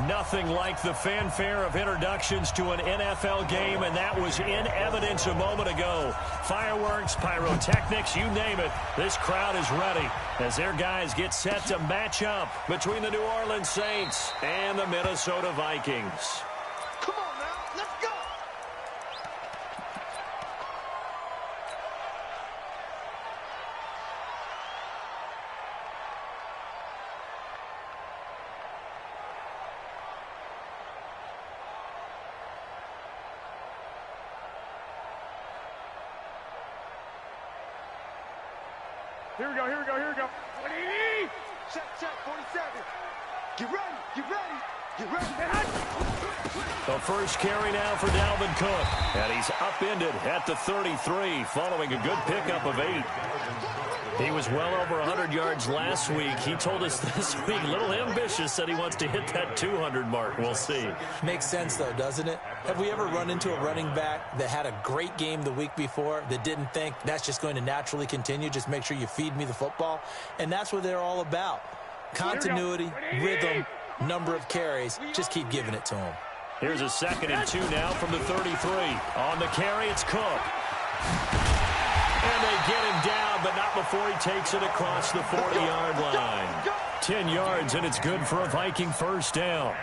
Nothing like the fanfare of introductions to an NFL game, and that was in evidence a moment ago. Fireworks, pyrotechnics, you name it. This crowd is ready as their guys get set to match up between the New Orleans Saints and the Minnesota Vikings. Come on now, let's go! Here we go, here we go, here we go. 180! Check, 47. Get ready, get ready, get ready. The first carry now for Dalvin Cook. And he's upended at the 33 following a good pickup of 8. He was well over 100 yards last week. He told us this week, a little ambitious, said he wants to hit that 200 mark. We'll see. Makes sense, though, doesn't it? Have we ever run into a running back that had a great game the week before that didn't think that's just going to naturally continue? Just make sure you feed me the football. And that's what they're all about. Continuity, rhythm, number of carries. Just keep giving it to him. Here's a 2nd and 2 now from the 33. On the carry, it's Cook. And they get him down, but not before he takes it across the 40-yard line. 10 yards, and it's good for a Viking first down.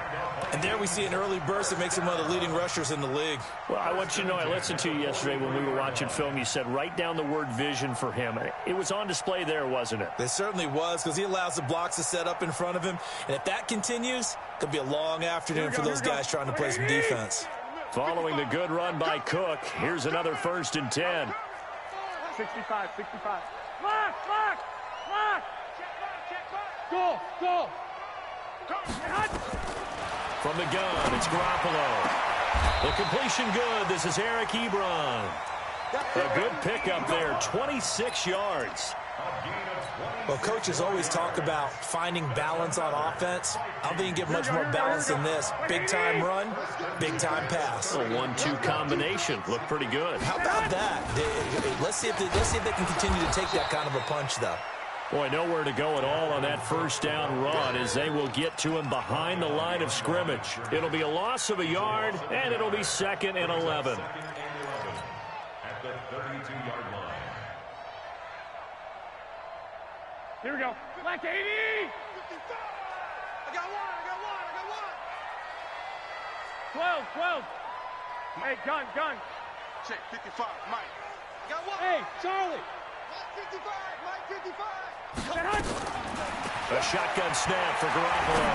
And there we see an early burst that makes him one of the leading rushers in the league. Well, I want you to know, I listened to you yesterday when we were watching film. You said write down the word vision for him. It was on display there, wasn't it? It certainly was, because he allows the blocks to set up in front of him. And if that continues, it could be a long afternoon for those guys trying to play some defense. Following the good run by Cook, here's another 1st and 10. 65, 65. Lock! Go! From the gun, it's Garoppolo. The completion good. This is Eric Ebron. A good pickup there, 26 yards. Well, coaches always talk about finding balance on offense. I don't think you get much more balance than this. Big-time run, big-time pass. A 1-2 combination. Looked pretty good. How about that? Let's see if they can continue to take that kind of a punch, though. Boy, nowhere to go at all on that first down run as they will get to him behind the line of scrimmage. It'll be a loss of a yard, and it'll be 2nd and 11. At the 32-yard line. Here we go. Black 80! I got one. 12. Hey, gun. Check, 55, Mike. I got one. Hey, Charlie. Mike 55. A shotgun snap for Garoppolo.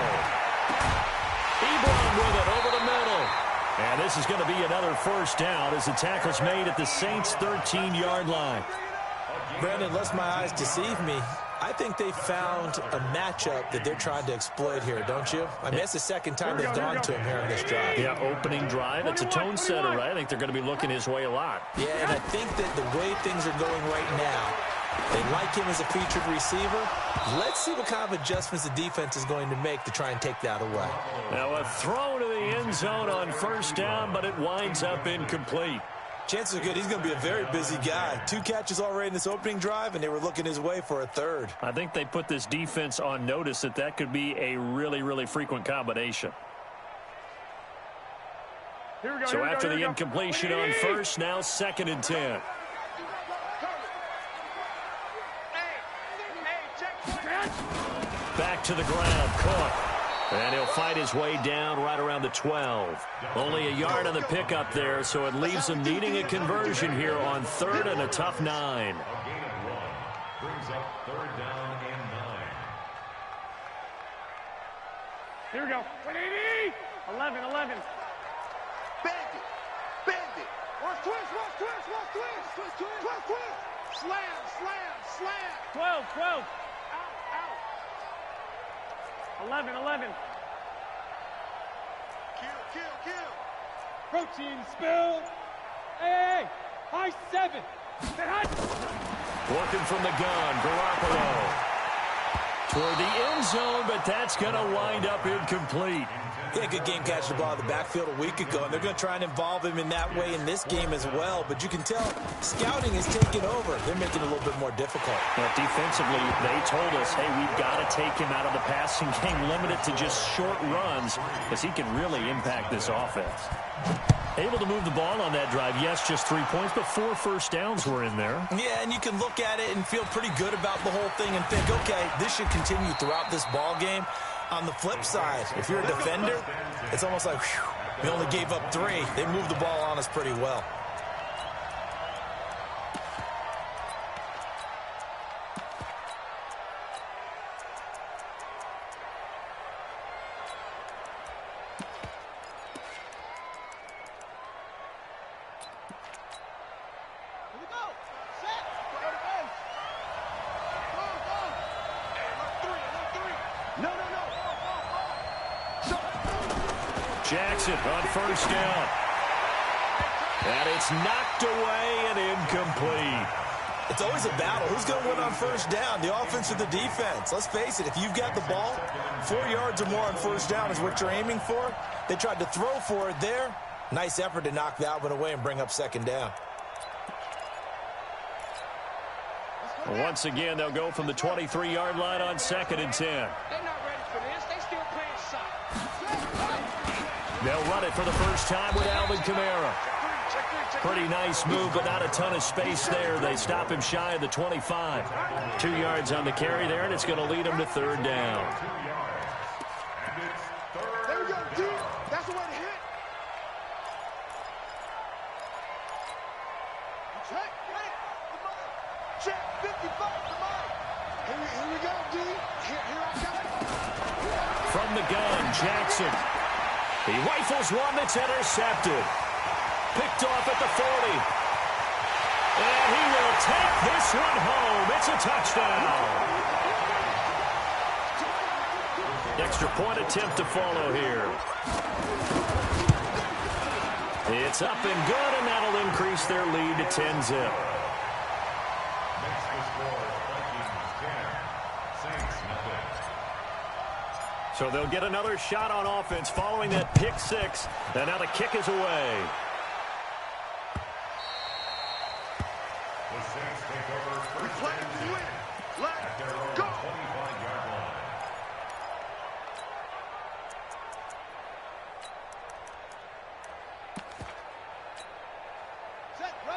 Ebron with it over the middle. And this is going to be another first down as the tackle's made at the Saints' 13-yard line. Brandon, unless my eyes deceive me, I think they found a matchup that they're trying to exploit here, don't you? I mean, that's the second time they've gone to him here on this drive. Yeah, opening drive. It's a tone setter, right? I think they're going to be looking his way a lot. Yeah, and I think that the way things are going right now, they like him as a featured receiver. Let's see what kind of adjustments the defense is going to make to try and take that away. Now a throw to the end zone on first down, but it winds up incomplete. Chances are good he's going to be a very busy guy. 2 catches already in this opening drive, and they were looking his way for a 3rd. I think they put this defense on notice that could be a really, really frequent combination. Here we go. So after the incompletion on first, now 2nd and 10. Back to the ground, Cook. And he'll fight his way down right around the 12. Only a yard on the pickup there, so it leaves him needing a conversion here on 3rd and a tough 9. A gain of 1 brings up 3rd down and 9. Here we go. 180! 11. Bend it. Watch twist. Slam. 12. 11. Kill. Protein spill. Hey. High 7. Working from the gun, Garoppolo. toward the end zone, but that's going to wind up incomplete. He had a good game catching the ball in the backfield a week ago, and they're going to try and involve him in that way in this game as well. But you can tell scouting is taking over. They're making it a little bit more difficult. Now, defensively, they told us, hey, we've got to take him out of the passing game, limit it to just short runs, because he can really impact this offense. Able to move the ball on that drive. Yes, just 3 points, but 4 first downs were in there. Yeah, and you can look at it and feel pretty good about the whole thing and think, okay, this should continue throughout this ball game. On the flip side, if you're a defender, it's almost like, whew, we only gave up 3. They moved the ball on us pretty well. Jackson on first down. And it's knocked away and incomplete. It's always a battle. Who's going to win on first down, the offense or the defense? Let's face it, if you've got the ball, 4 yards or more on first down is what you're aiming for. They tried to throw for it there. Nice effort to knock that one away and bring up second down. Once again, they'll go from the 23-yard line on 2nd and 10. They're not ready for this. They still playing soft. They'll run it for the first time with Alvin Kamara. Pretty nice move, but not a ton of space there. They stop him shy of the 25. 2 yards on the carry there, and it's going to lead him to 3rd down. There we go, D. That's the way to hit. Check, 55, come on. Here we go, D. Here I go. From the gun, Jackson. He rifles one that's intercepted. Picked off at the 40. And he will take this one home. It's a touchdown. Extra point attempt to follow here. It's up and good, and that'll increase their lead to 10-zip. So they'll get another shot on offense following that pick 6. And now the kick is away.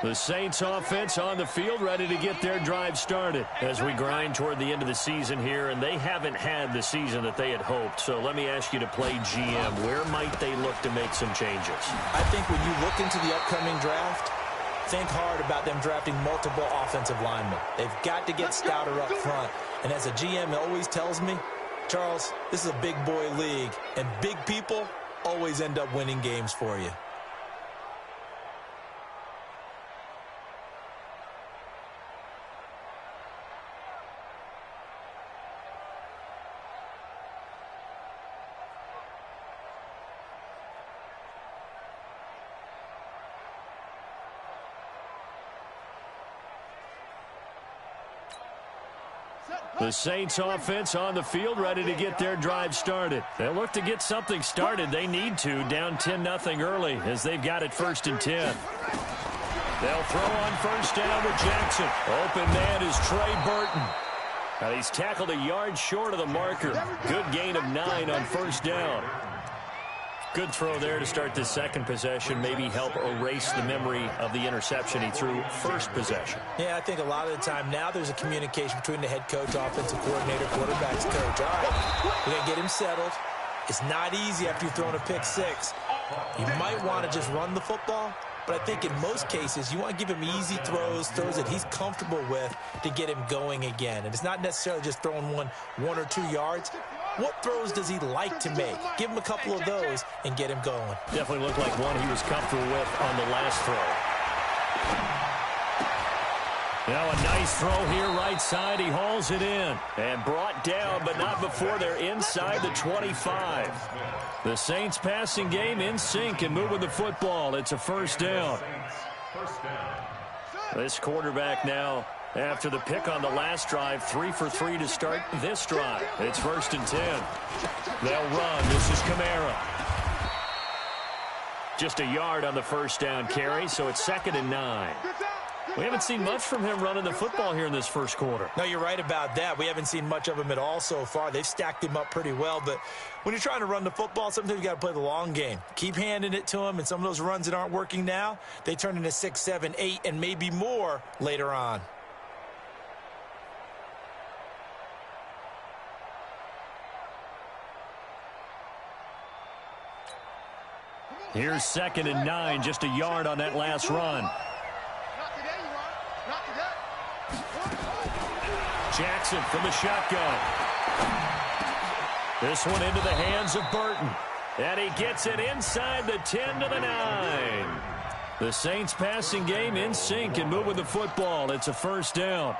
The Saints offense on the field, ready to get their drive started as we grind toward the end of the season here, and they haven't had the season that they had hoped. So let me ask you to play GM. Where might they look to make some changes? I think when you look into the upcoming draft, think hard about them drafting multiple offensive linemen. They've got to get stouter up front. And as a GM always tells me, Charles, this is a big boy league, and big people always end up winning games for you. The Saints offense on the field, ready to get their drive started. They'll look to get something started. They need to, down 10-0 early as they've got it 1st and 10. They'll throw on first down with Jackson. Open man is Trey Burton. Now he's tackled a yard short of the marker. Good gain of 9 on first down. Good throw there to start this second possession. Maybe help erase the memory of the interception he threw first possession. Yeah, I think a lot of the time now there's a communication between the head coach, offensive coordinator, quarterback's coach. All right, we're going to get him settled. It's not easy after you've thrown a pick 6. You might want to just run the football, but I think in most cases you want to give him easy throws that he's comfortable with to get him going again. And it's not necessarily just throwing one or 2 yards. What throws does he like to make? Give him a couple of those and get him going. Definitely looked like one he was comfortable with on the last throw. Now a nice throw here right side. He hauls it in and brought down, but not before they're inside the 25. The Saints passing game in sync and moving the football. It's a first down. This quarterback now After the pick on the last drive, 3 for 3 to start this drive. It's 1st and 10. They'll run. This is Kamara. Just a yard on the first down carry, so it's 2nd and 9. We haven't seen much from him running the football here in this first quarter. No, you're right about that. We haven't seen much of him at all so far. They've stacked him up pretty well, but when you're trying to run the football, sometimes you got to play the long game. Keep handing it to him, and some of those runs that aren't working now, they turn into 6, 7, 8, and maybe more later on. Here's 2nd and 9, just a yard on that last run. Jackson from the shotgun. This one into the hands of Burton. And he gets it inside the 10 to the 9. The Saints passing game in sync and moving the football. It's a 1st down.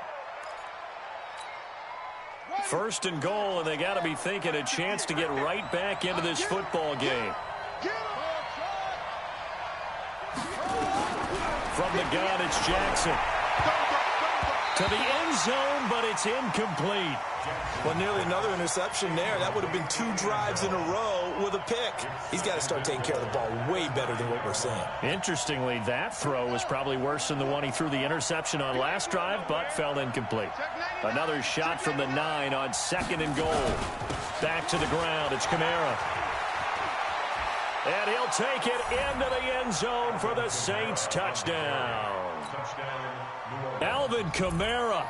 1st and goal, and they got to be thinking a chance to get right back into this football game. From the gun, it's Jackson. To the end zone, but it's incomplete. Well, nearly another interception there. That would have been 2 drives in a row with a pick. He's got to start taking care of the ball way better than what we're seeing. Interestingly, that throw was probably worse than the one he threw the interception on last drive, but fell incomplete. Another shot from the 9 on 2nd and goal. Back to the ground. It's Kamara. And he'll take it into the end zone for the Saints touchdown. Alvin Kamara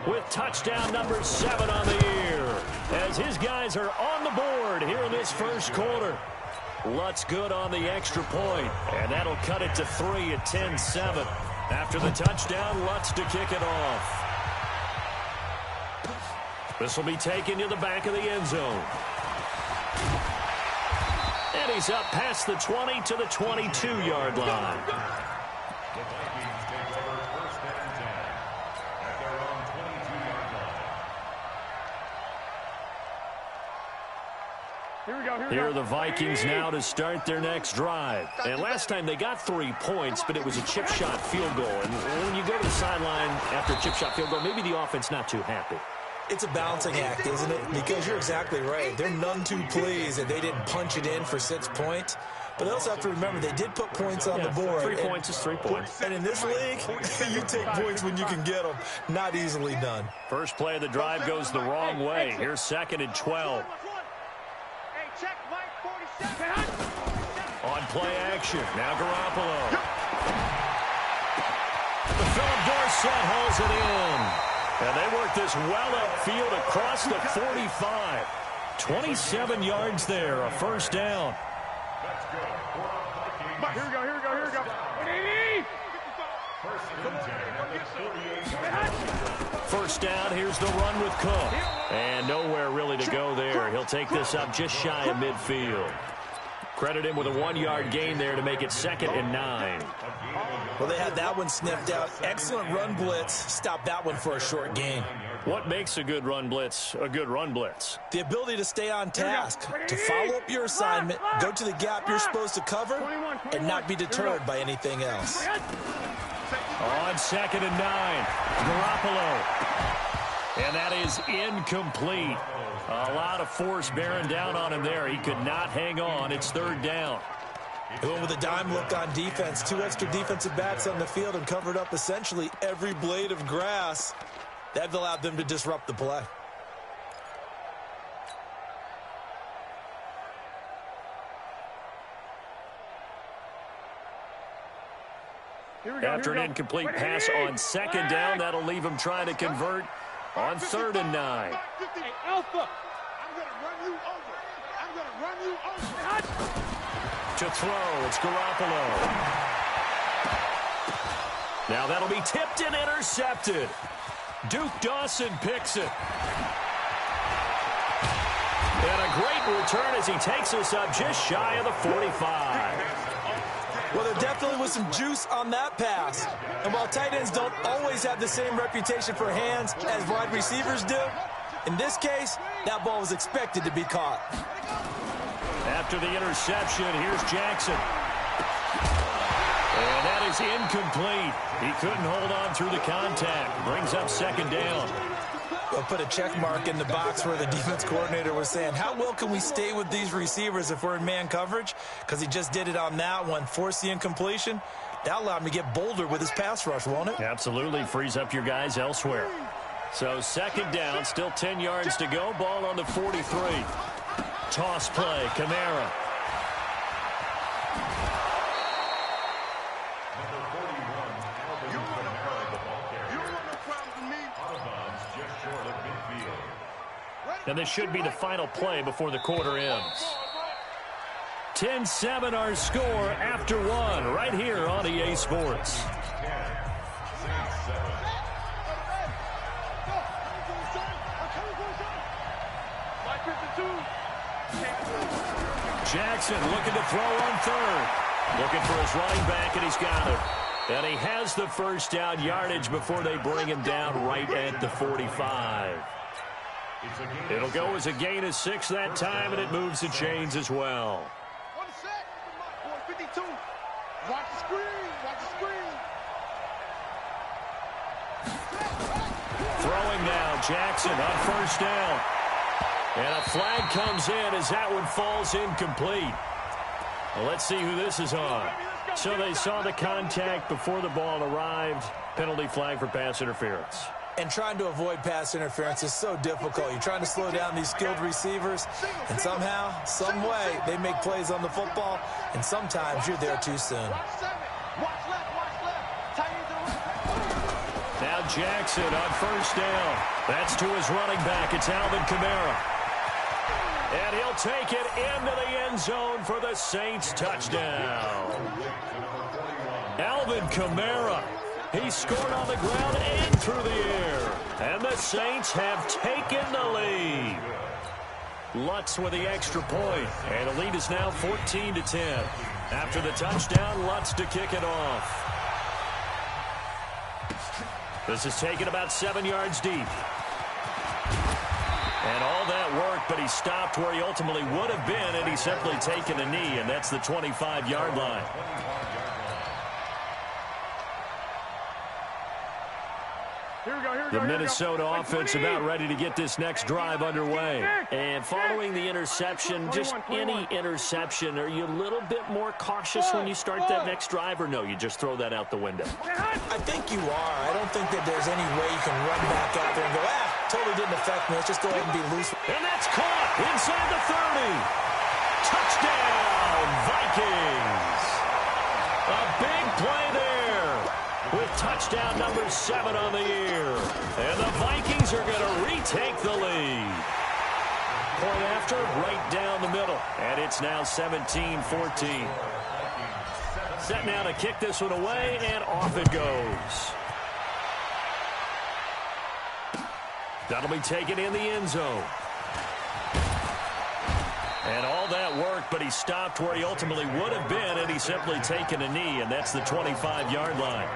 with touchdown number 7 on the year as his guys are on the board here in this first quarter. Lutz good on the extra point, and that'll cut it to 3 at 10-7. After the touchdown, Lutz to kick it off. This will be taken to the back of the end zone. And he's up past the 20 to the 22-yard line. The Vikings take over 1st and 10 at their own 22-yard line. Here we go. Here are the Vikings now to start their next drive. And last time they got 3 points, but it was a chip shot field goal. And when you go to the sideline after a chip shot field goal, maybe the offense not too happy. It's a balancing act, isn't it? Because you're exactly right. They're none too pleased that they didn't punch it in for 6 points. But they also have to remember they did put points on the board. 3 points is 3 points. And in this league, you take points when you can get them. Not easily done. First play of the drive goes the wrong way. Here's 2nd and 12. On play action. Now Garoppolo. Philip Dorsett hauls it in. And they work this well upfield across the 45. 27 yards there, a 1st down. Here we go, here we go, here we go. 1st down, here's the run with Cook. And nowhere really to go there. He'll take this up just shy of midfield. Credit him with a 1-yard gain there to make it 2nd and 9. Well, they had that one sniffed out. Excellent run blitz. Stop that one for a short gain. What makes a good run blitz a good run blitz? The ability to stay on task, to follow up your assignment, go to the gap you're supposed to cover, and not be deterred by anything else. On 2nd and 9, Garoppolo. And that is incomplete. A lot of force bearing down on him there. He could not hang on. It's 3rd down. They went with a dime look on defense. 2 extra defensive backs on the field and covered up essentially every blade of grass. That allowed them to disrupt the play. After an incomplete pass on 2nd down, that'll leave him trying to convert on 3rd and 9. Hey, Alpha, I'm going to run you over. I'm going to run you over. To throw, it's Garoppolo. Now that'll be tipped and intercepted. Duke Dawson picks it. And a great return as he takes us up just shy of the 45. Well, there definitely was some juice on that pass. And while tight ends don't always have the same reputation for hands as wide receivers do, in this case, that ball was expected to be caught. After the interception, here's Jackson. And that is incomplete. He couldn't hold on through the contact. Brings up second down. We'll put a check mark in the box where the defense coordinator was saying, how well can we stay with these receivers if we're in man coverage? Because he just did it on that one, forced the incompletion. That allowed him to get bolder with his pass rush, won't it? Absolutely. Frees up your guys elsewhere. So second down, still 10 yards to go. Ball on the 43. Toss play, Kamara. And this should be the final play before the quarter ends. 10-7 our score after one right here on EA Sports. Jackson looking to throw on third. Looking for his running back, and he's got it. And he has the first down yardage before they bring him down right at the 45. It'll go as a gain of 6 that time, and it moves the chains as well. 52. Watch the screen. Watch the screen. Throwing now, Jackson on first down. And a flag comes in as that one falls incomplete. Well, let's see who this is on. So they saw the contact before the ball arrived. Penalty flag for pass interference. And trying to avoid pass interference is so difficult. You're trying to slow down these skilled receivers, and somehow, some way, they make plays on the football, and sometimes you're there too soon. Now Jackson on first down. That's to his running back. It's Alvin Kamara. And he'll take it into the end zone for the Saints touchdown. Alvin Kamara. He scored on the ground and through the air. And the Saints have taken the lead. Lutz with the extra point. And the lead is now 14-10. After the touchdown, Lutz to kick it off. This is taken about 7 yards deep. And all that work, but he stopped where he ultimately would have been, and he's simply taken a knee, and that's the 25-yard line. The Minnesota offense about ready to get this next drive underway. And following the interception, just any interception, are you a little bit more cautious when you start that next drive, or no, you just throw that out the window? I think you are. I don't think that there's any way you can run back out there and go, totally didn't affect me. Let's just go ahead and be loose. And that's caught inside the 30. Touchdown, Vikings. A big play there with touchdown number 7 on the year. And the Vikings are going to retake the lead. Point after, right down the middle. And it's now 17-14. Set now to kick this one away, and off it goes. That'll be taken in the end zone. And all that work, but he stopped where he ultimately would have been, and he's simply taken a knee, and that's the 25-yard line.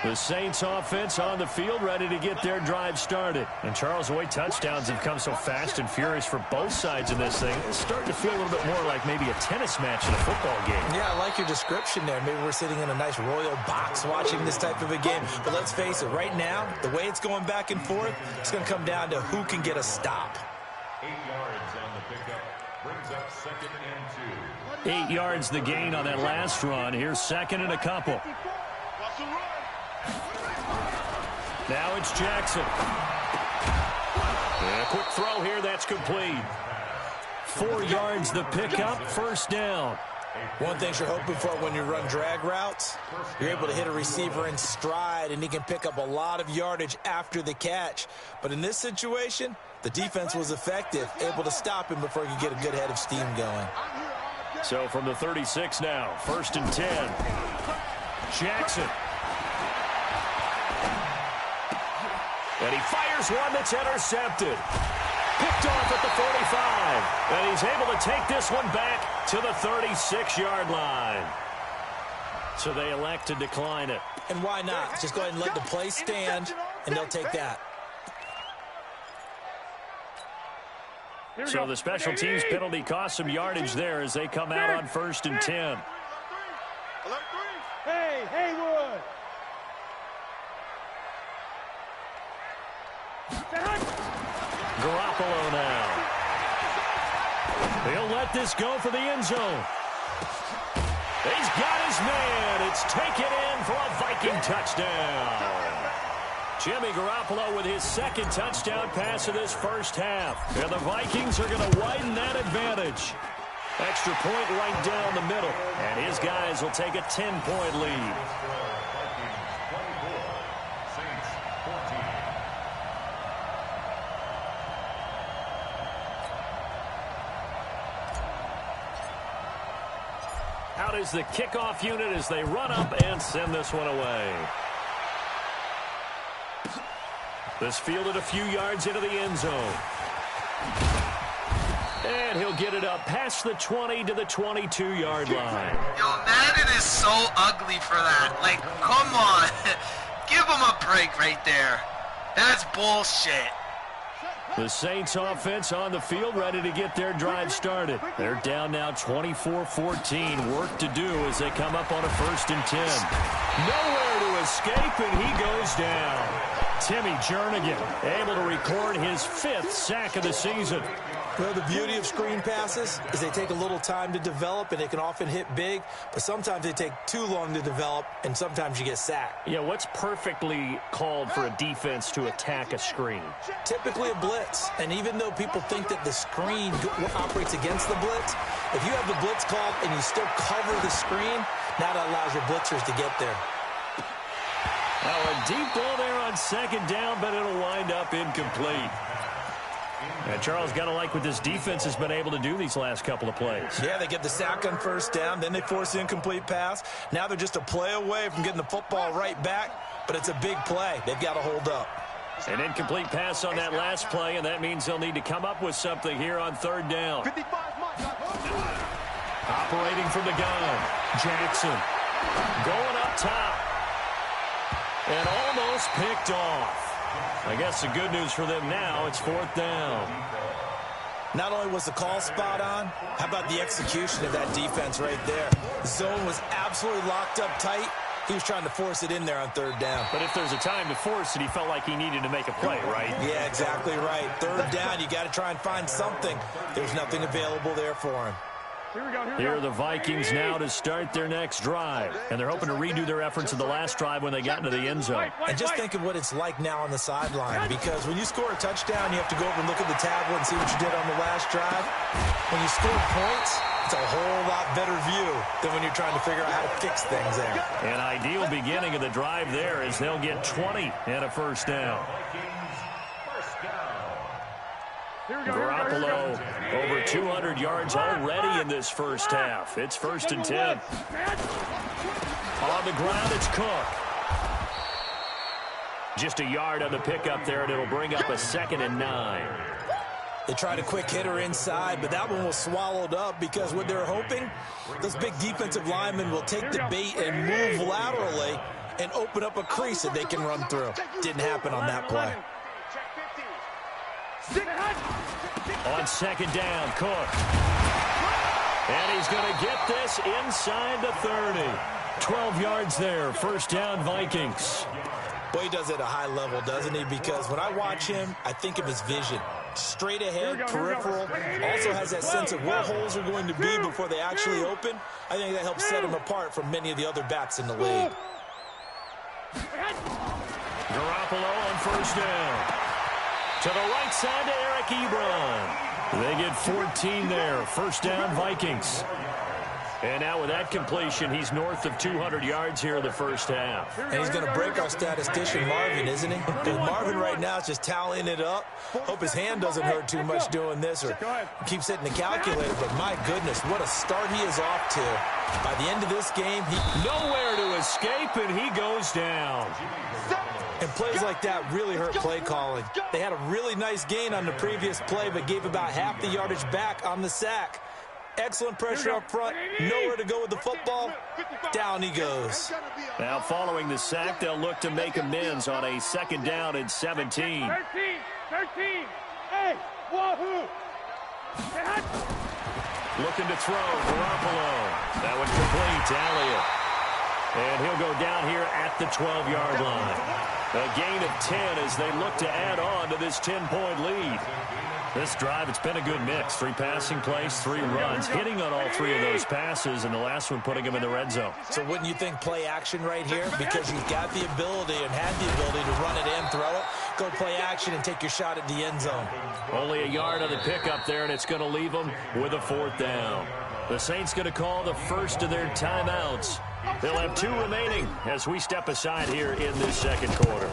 The Saints offense on the field, ready to get their drive started. And Charles, the way touchdowns have come so fast and furious for both sides in this thing, it's starting to feel a little bit more like maybe a tennis match in a football game. Yeah, I like your description there. Maybe we're sitting in a nice royal box watching this type of a game. But let's face it, right now, the way it's going back and forth, it's going to come down to who can get a stop. 8 yards on the pickup. Brings up 2nd and 2. 8 yards the gain on that last run. Here's 2nd and a couple. Now it's Jackson. And a quick throw here, that's complete. 4 yards the pickup, first down. One thing you're hoping for when you run drag routes, you're able to hit a receiver in stride, and he can pick up a lot of yardage after the catch. But in this situation, the defense was effective, able to stop him before he could get a good head of steam going. So from the 36 now, 1st and 10. Jackson. And he fires one that's intercepted. Picked off at the 45. And he's able to take this one back to the 36-yard line. So they elect to decline it. And why not? Just go ahead and let the play stand, and they'll take that. So the special teams penalty cost some yardage there as they come out on 1st and 10. Alert 3. Hey, Haywood. Garoppolo now. He'll let this go for the end zone. He's got his man. It's taken in for a Viking touchdown. Jimmy Garoppolo with his second touchdown pass of this first half. And the Vikings are going to widen that advantage. Extra point right down the middle. And his guys will take a 10-point lead. Out is the kickoff unit as they run up and send this one away. This fielded a few yards into the end zone. And he'll get it up past the 20 to the 22-yard line. Yo, Madden is so ugly for that. Like, come on. Give him a break right there. That's bullshit. The Saints offense on the field ready to get their drive started. They're down now 24-14. Work to do as they come up on a 1st and 10. Nowhere to escape, and he goes down. Timmy Jernigan able to record his 5th sack of the season. Well, the beauty of screen passes is they take a little time to develop, and they can often hit big, but sometimes they take too long to develop, and sometimes you get sacked. Yeah, what's perfectly called for a defense to attack a screen? Typically a blitz, and even though people think that the screen operates against the blitz, if you have the blitz called and you still cover the screen, now that allows your blitzers to get there. Oh, a deep ball there on 2nd down, but it'll wind up incomplete. And Charles, got to like what this defense has been able to do these last couple of plays. Yeah, they get the sack on 1st down, then they force the incomplete pass. Now they're just a play away from getting the football right back, but it's a big play. They've got to hold up. An incomplete pass on that last play, and that means they'll need to come up with something here on 3rd down. Operating from the gun, Jackson going up top. And almost picked off. I guess the good news for them now, it's 4th down. Not only was the call spot on, how about the execution of that defense right there? The zone was absolutely locked up tight. He was trying to force it in there on 3rd down. But if there's a time to force it, he felt like he needed to make a play, right? Yeah, exactly right. 3rd down, you got to try and find something. There's nothing available there for him. Here are the Vikings now to start their next drive. And they're hoping to redo their efforts in the last drive when they got into the end zone. And just think of what it's like now on the sideline, because when you score a touchdown, you have to go over and look at the tablet and see what you did on the last drive. When you score points, it's a whole lot better view than when you're trying to figure out how to fix things there. An ideal beginning of the drive there as they'll get 20 and a 1st down. Garoppolo over 200 yards already in this first half. It's 1st and 10. On the ground, it's Cook. Just a yard on the pickup there, and it'll bring up a 2nd and 9. They tried a quick hitter inside, but that one was swallowed up because what they're hoping, those big defensive linemen will take the bait and move laterally and open up a crease that they can run through. Didn't happen on that play. On 2nd down, Cook. And he's going to get this inside the 30. 12 yards there, 1st down Vikings. Boy, he does it at a high level, doesn't he? Because when I watch him, I think of his vision. Straight ahead, peripheral. Also has that sense of where holes are going to be before they actually open. I think that helps set him apart from many of the other backs in the league. Garoppolo on 1st down. To the right side to Eric Ebron. They get 14 there. 1st down Vikings. And now with that completion, he's north of 200 yards here in the first half. And he's going to break our statistician Marvin, isn't he? Because Marvin right now is just tallying it up. Hope his hand doesn't hurt too much doing this or keeps hitting the calculator. But my goodness, what a start he is off to. By the end of this game, he nowhere to escape, and he goes down. And plays like that really hurt play calling. They had a really nice gain on the previous play, but gave about half the yardage back on the sack. Excellent pressure up front. Nowhere to go with the football. Down he goes. Now following the sack, they'll look to make amends on a 2nd down and 17. 13. Hey, wahoo. Looking to throw, Garoppolo. That one complete to Elliott. And he'll go down here at the 12-yard line. A gain of 10 as they look to add on to this 10-point lead. This drive, it's been a good mix. 3 passing plays, 3 runs, hitting on all 3 of those passes, and the last one putting him in the red zone. So wouldn't you think play action right here? Because you've got the ability and had the ability to run it in, throw it, go play action, and take your shot at the end zone. Only a yard on the pickup there, and it's going to leave them with a 4th down. The Saints going to call the first of their timeouts. They'll have 2 remaining as we step aside here in this second quarter.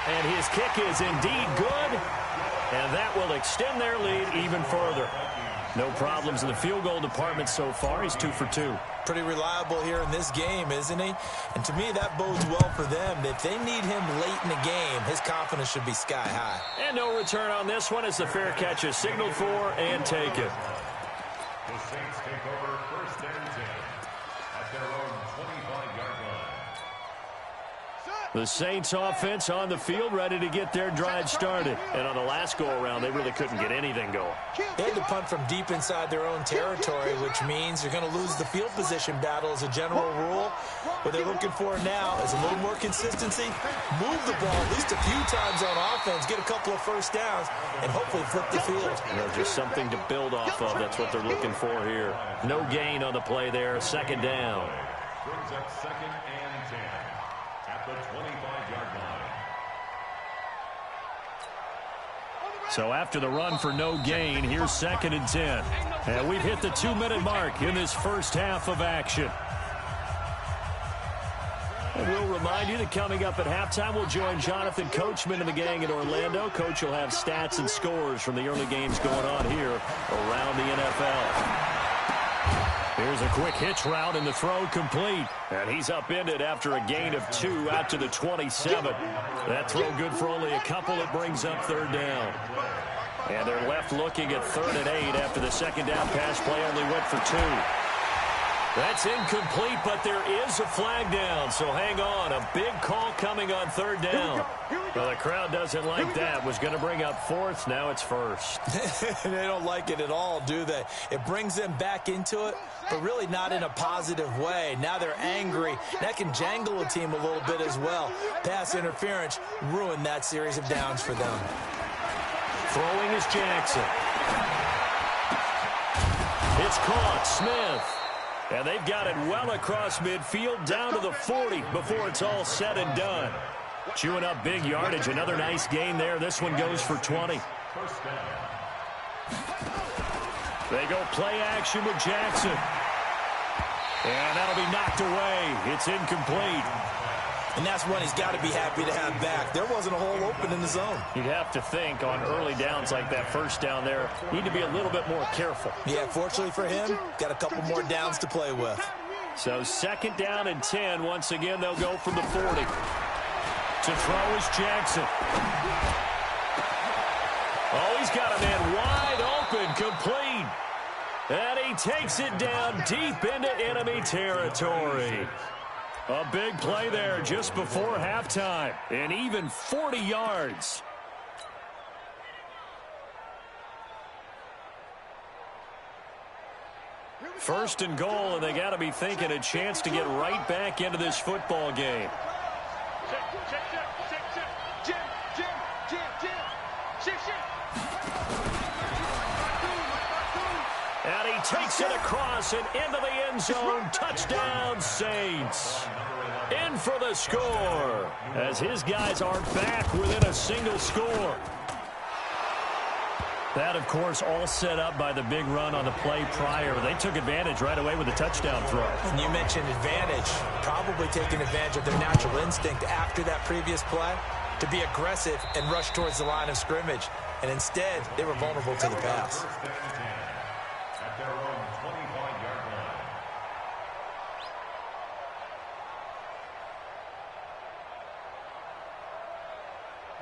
And his kick is indeed good. And that will extend their lead even further. No problems in the field goal department so far. He's 2 for 2. Pretty reliable here in this game, isn't he? And to me, that bodes well for them. If they need him late in the game, his confidence should be sky high. And no return on this one as the fair catch is signaled for and taken. The Saints take over 1st and 10 at their own 25-yard line. The Saints offense on the field ready to get their drive started. And on the last go-around, they really couldn't get anything going. They had to punt from deep inside their own territory, which means you're going to lose the field position battle as a general rule. What they're looking for now is a little more consistency, move the ball at least a few times on offense, get a couple of first downs, and hopefully flip the field. You know, just something to build off of. That's what they're looking for here. No gain on the play there. 2nd down. Brings up 2nd and 10 at the 25-yard line. So after the run for no gain, here's 2nd and 10. And we've hit the 2-minute mark in this first half of action. And we'll remind you that coming up at halftime, we'll join Jonathan Coachman and the gang in Orlando. Coach will have stats and scores from the early games going on here around the NFL. Here's a quick hitch route and the throw complete. And he's upended after a gain of 2 out to the 27. That throw good for only a couple. It brings up 3rd down. And they're left looking at 3rd and 8 after the 2nd down pass play only went for 2. That's incomplete, but there is a flag down, so hang on. A big call coming on 3rd down. Well, the crowd doesn't like that. Was going to bring up 4th. Now it's 1st. They don't like it at all, do they? It brings them back into it, but really not in a positive way. Now they're angry. That can jangle a team a little bit as well. Pass interference ruined that series of downs for them. Throwing is Jackson. It's caught. Smith. And they've got it well across midfield down to the 40 before it's all said and done. Chewing up big yardage. Another nice gain there. This one goes for 20. They go play action with Jackson. And that'll be knocked away. It's incomplete. And that's one he's got to be happy to have back. There wasn't a hole open in the zone. You'd have to think on early downs like that 1st down there, need to be a little bit more careful. Yeah, fortunately for him, got a couple more downs to play with. So 2nd down and 10. Once again, they'll go from the 40. To throw is Jackson. Oh, he's got a man wide open, complete. And he takes it down deep into enemy territory. A big play there just before halftime, and even 40 yards. First and goal, and they got to be thinking a chance to get right back into this football game. And he takes it across and into the end zone. Touchdown, Saints. In for the score as his guys are back within a single score. That, of course, all set up by the big run on the play prior. They took advantage right away with a touchdown throw. And you mentioned advantage, probably taking advantage of their natural instinct after that previous play to be aggressive and rush towards the line of scrimmage. And instead, they were vulnerable to the pass. At their own 25-yard line.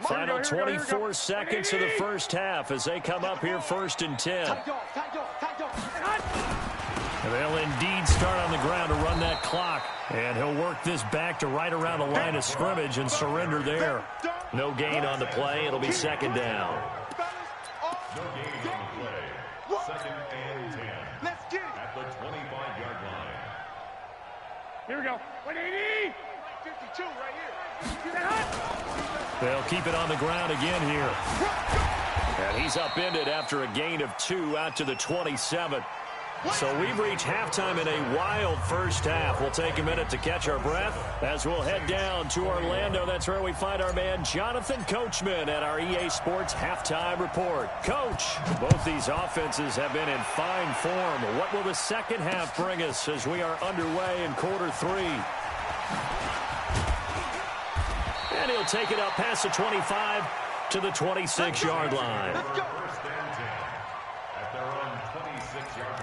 Final 24 seconds of the first half as they come up here 1st and 10. And they'll indeed start on the ground to run that clock. And he'll work this back to right around the line of scrimmage and surrender there. No gain on the play. It'll be 2nd down. No gain on the play. 2nd and 10. At the 25-yard line. Here we go. 180. 52 right here. Get hot. They'll keep it on the ground again here. And he's upended after a gain of 2 out to the 27. So we've reached halftime in a wild first half. We'll take a minute to catch our breath as we'll head down to Orlando. That's where we find our man Jonathan Coachman at our EA Sports Halftime Report. Coach, both these offenses have been in fine form. What will the second half bring us as we are underway in quarter 3? And he'll take it up past the 25 to the 26-yard line. First and 10 at their own 26-yard line.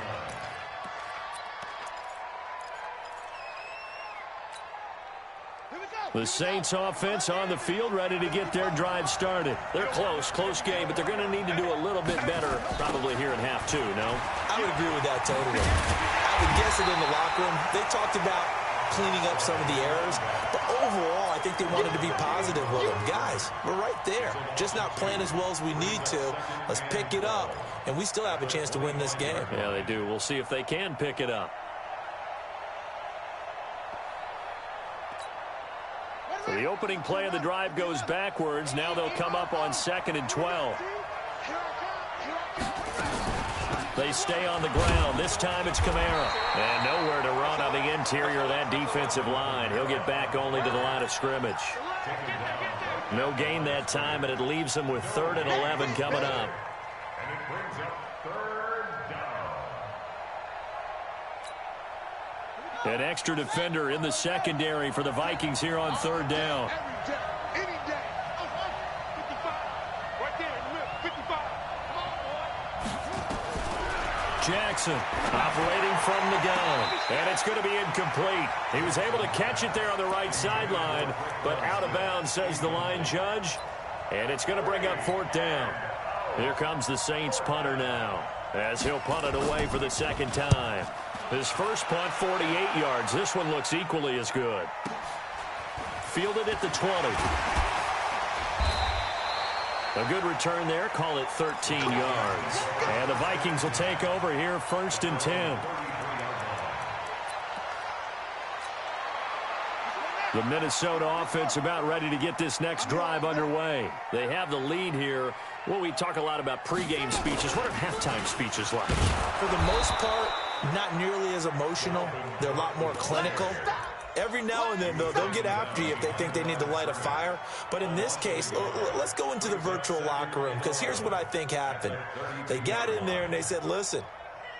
The Saints offense on the field, ready to get their drive started. They're close game, but they're going to need to do a little bit better probably here in half 2, no? I would agree with that totally. I would guess it in the locker room. They talked about cleaning up some of the errors, but overall, I think they wanted to be positive with them. Guys, we're right there. Just not playing as well as we need to. Let's pick it up, and we still have a chance to win this game. Yeah, they do. We'll see if they can pick it up. So the opening play of the drive goes backwards. Now they'll come up on 2nd and 12. They stay on the ground. This time it's Kamara. And nowhere to run on the interior of that defensive line. He'll get back only to the line of scrimmage. No gain that time, and it leaves him with 3rd and 11 coming up. And it brings up 3rd down. An extra defender in the secondary for the Vikings here on 3rd down. Every day, any day. 55. Right there in the middle. 55. Come on, boy. Jackson operating from the gun. And it's going to be incomplete. He was able to catch it there on the right sideline, but out of bounds, says the line judge. And it's going to bring up 4th down. Here comes the Saints punter now, as he'll punt it away for the 2nd time. His first punt, 48 yards. This one looks equally as good. Fielded at the 20. A good return there. Call it 13 yards. And the Vikings will take over here, 1st and 10. The Minnesota offense about ready to get this next drive underway. They have the lead here. Well, we talk a lot about pregame speeches. What are halftime speeches like? For the most part, not nearly as emotional. They're a lot more clinical. Every now and then, though, they'll get after you if they think they need to light a fire. But in this case, let's go into the virtual locker room, because here's what I think happened. They got in there and they said, listen,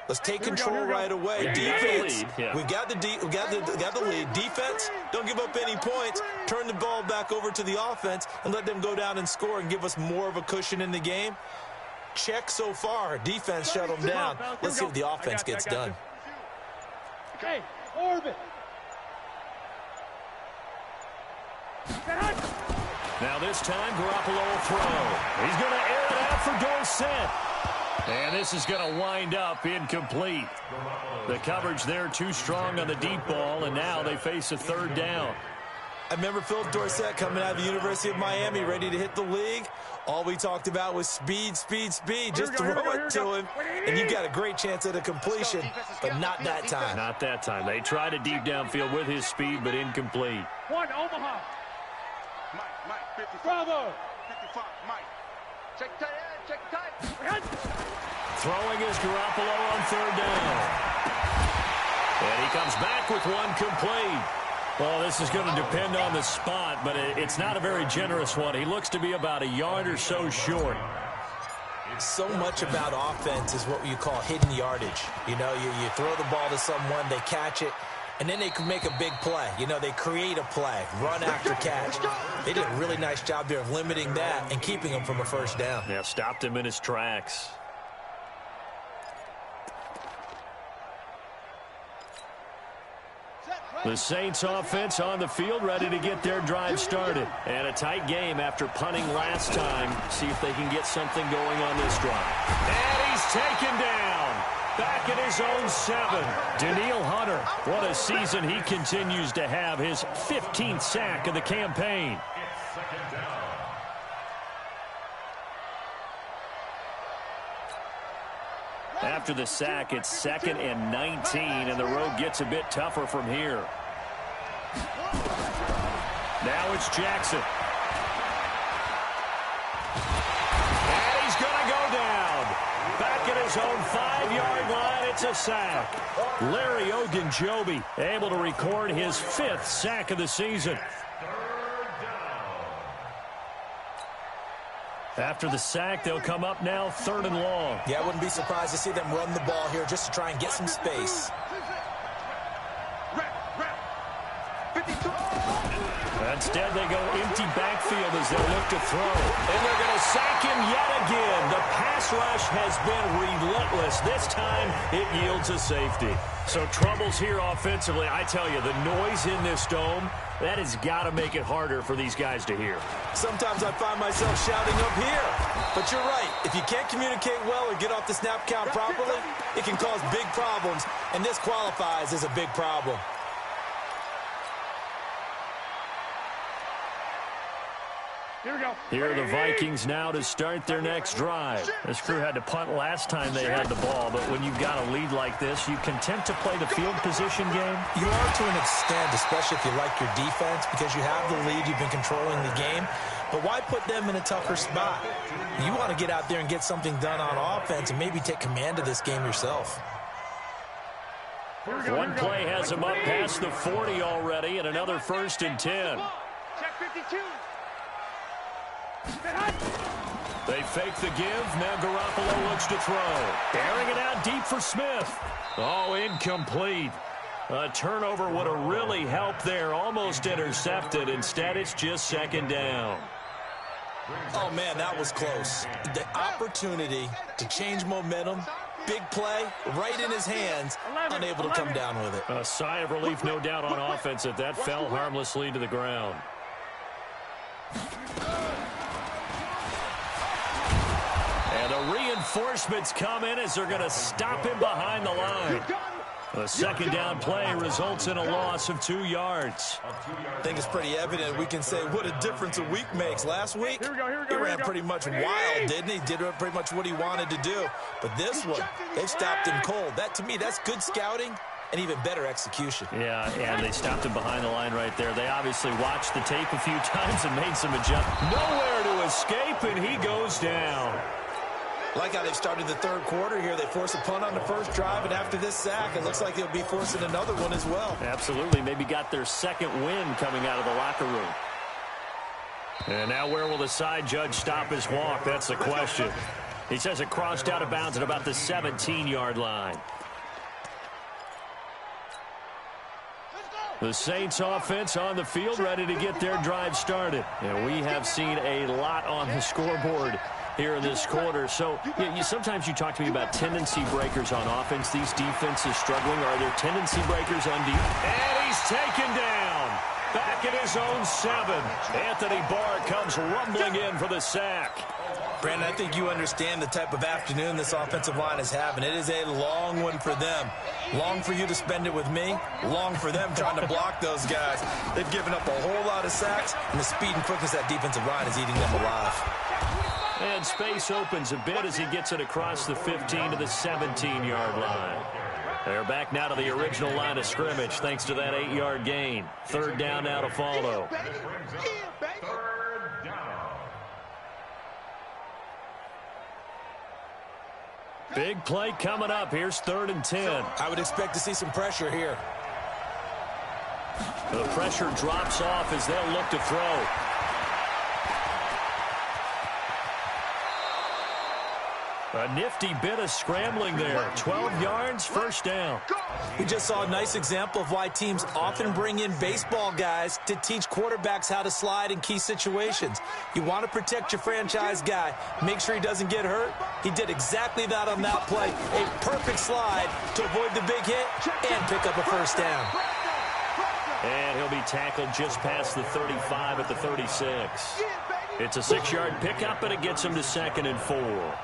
let's take control right away. Defense, we got the lead. Defense, don't give up any points. Turn the ball back over to the offense and let them go down and score and give us more of a cushion in the game. Check so far. Defense shut them down. Let's see if the offense gets done. Okay, orbit. Now this time, Garoppolo will throw. He's going to air it out for Dorsett. And this is going to wind up incomplete. The coverage there too strong on the deep ball, and now they face a 3rd down. I remember Philip Dorsett coming out of the University of Miami, ready to hit the league. All we talked about was speed, speed, speed. Just throw it to him, and you've got a great chance at a completion, but not that time. Not that time. They tried a deep downfield with his speed, but incomplete. 1, Omaha. Mike, 55. Bravo. 55, Mike. Check tight. Throwing is Garoppolo on 3rd down. And he comes back with one complete. Well, this is going to depend on the spot, but it's not a very generous one. He looks to be about a yard or so short. So much about offense is what you call hidden yardage. You know, you throw the ball to someone, they catch it, and then they can make a big play. You know, they create a play, run after catch. They did a really nice job there of limiting that and keeping him from a 1st down. Yeah, stopped him in his tracks. The Saints offense on the field, ready to get their drive started. And a tight game after punting last time. See if they can get something going on this drive. And he's taken down. Back at his own 7. Danielle Hunter, what a season he continues to have. His 15th sack of the campaign. It's 2nd down. After the sack, it's 2nd and 19, and the road gets a bit tougher from here. Now it's Jackson. And he's going to go down. Back at his own 5-yard line, it's a sack. Larry Ogunjobi able to record his 5th sack of the season. After the sack, they'll come up now 3rd and long. Yeah, I wouldn't be surprised to see them run the ball here just to try and get some space. Instead, they go empty backfield as they'll look to throw. And they're going to sack him yet again. The pass rush has been relentless. This time, it yields a safety. So troubles here offensively. I tell you, the noise in this dome, that has got to make it harder for these guys to hear. Sometimes I find myself shouting up here. But you're right. If you can't communicate well or get off the snap count properly, it can cause big problems. And this qualifies as a big problem. Here we go. Here are the Vikings now to start their next drive. This crew had to punt last time they had the ball, but when you've got a lead like this, you content to play the field position game? You are to an extent, especially if you like your defense, because you have the lead, you've been controlling the game. But why put them in a tougher spot? You want to get out there and get something done on offense and maybe take command of this game yourself. One play has him up past the 40 already, and another 1st and 10. Check 52. They fake the give. Now Garoppolo looks to throw. Airing it out deep for Smith. Oh, incomplete. A turnover would have really helped there. Almost intercepted. Instead, it's just 2nd down. Oh, man, that was close. The opportunity to change momentum, big play, right in his hands, unable to come down with it. A sigh of relief, no doubt, on offense that that fell harmlessly to the ground. And the reinforcements come in as they're going to stop him behind the line. A 2nd down play results in a loss of 2 yards. I think it's pretty evident. We can say what a difference a week makes. Last week, he ran pretty much wild, didn't he? Did pretty much what he wanted to do. But this one, they've stopped him cold. That, to me, that's good scouting and even better execution. Yeah, and they stopped him behind the line right there. They obviously watched the tape a few times and made some adjustments. Nowhere to escape, and he goes down. Like how they've started the 3rd quarter here. They force a punt on the 1st drive, and after this sack, it looks like they'll be forcing another one as well. Absolutely. Maybe got their 2nd win coming out of the locker room. And now where will the side judge stop his walk? That's the question. He says it crossed out of bounds at about the 17-yard line. The Saints offense on the field, ready to get their drive started. And we have seen a lot on the scoreboard here in this quarter. So sometimes you talk to me about tendency breakers on offense. These defenses struggling. Are there tendency breakers on defense? And he's taken down. Back at his own 7. Anthony Barr comes rumbling in for the sack. Brandon, I think you understand the type of afternoon this offensive line is having. It is a long one for them. Long for you to spend it with me. Long for them trying to block those guys. They've given up a whole lot of sacks, and the speed and quickness of that defensive line is eating them alive. And space opens a bit as he gets it across the 15 to the 17-yard line. They're back now to the original line of scrimmage thanks to that 8-yard gain. 3rd down now to follow. Big play coming up. Here's 3rd and 10. I would expect to see some pressure here. The pressure drops off as they'll look to throw. A nifty bit of scrambling there. 12 yards, 1st down. We just saw a nice example of why teams often bring in baseball guys to teach quarterbacks how to slide in key situations. You want to protect your franchise guy. Make sure he doesn't get hurt. He did exactly that on that play. A perfect slide to avoid the big hit and pick up a 1st down. And he'll be tackled just past the 35 at the 36. It's a 6-yard pickup, and it gets him to 2nd and 4.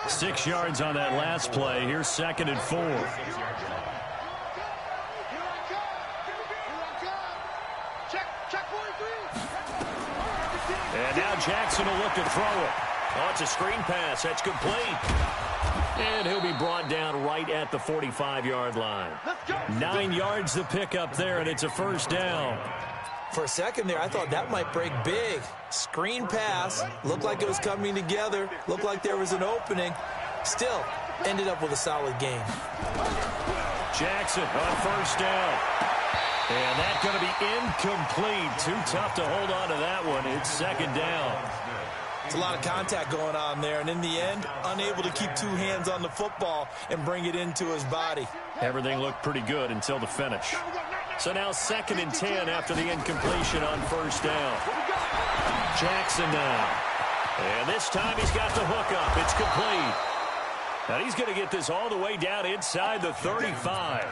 6 yards on that last play. Here's 2nd and 4. And now Jackson will look to throw it. Oh, it's a screen pass. That's complete. And he'll be brought down right right at the 45-yard line. 9 yards to pick up there, and it's a first down. For a second there, I thought that might break big. Screen pass. Looked like it was coming together. Looked like there was an opening. Still, ended up with a solid game. Jackson on first down. And that's going to be incomplete. Too tough to hold on to that one. It's second down. It's a lot of contact going on there, and in the end, unable to keep two hands on the football and bring it into his body. Everything looked pretty good until the finish. So now 2nd and 10 after the incompletion on first down. Jackson now. And this time he's got the hook up. It's complete. Now he's going to get this all the way down inside the 35.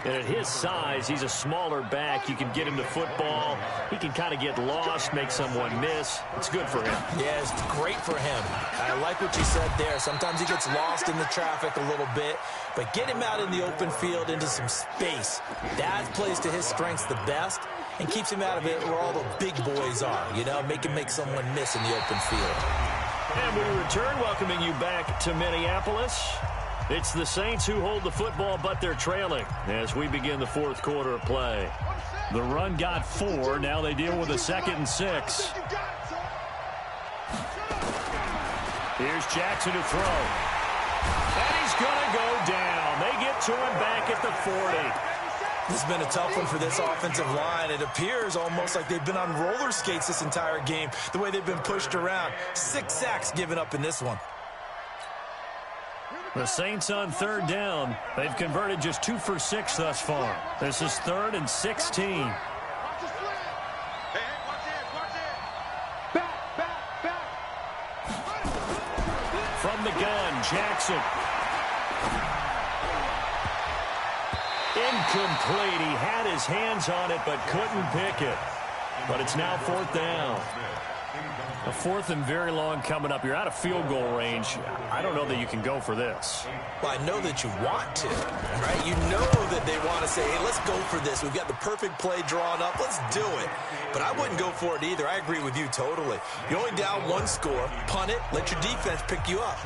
And at his size, he's a smaller back. You can get him the football. He can kind of get lost, make someone miss. It's good for him. Yeah, it's great for him. I like what you said there. Sometimes he gets lost in the traffic a little bit, but get him out in the open field into some space. That plays to his strengths the best and keeps him out of it where all the big boys are, you know, make him make someone miss in the open field. And we return, welcoming you back to Minneapolis. It's the Saints who hold the football, but they're trailing as we begin the fourth quarter of play. The run got 4. Now they deal with a 2nd and 6. Here's Jackson to throw. And he's going to go down. They get to him back at the 40. This has been a tough one for this offensive line. It appears almost like they've been on roller skates this entire game, the way they've been pushed around. 6 sacks given up in this one. The Saints on 3rd down. They've converted just 2 for 6 thus far. This is 3rd and 16. From the gun, Jackson. Incomplete. He had his hands on it but couldn't pick it. But it's now 4th down. A 4th and very long coming up. You're out of field goal range. I don't know that you can go for this. Well, I know that you want to, right? You know that they want to say, hey, let's go for this. We've got the perfect play drawn up. Let's do it. But I wouldn't go for it either. I agree with you totally. You're only down 1 score. Punt it. Let your defense pick you up.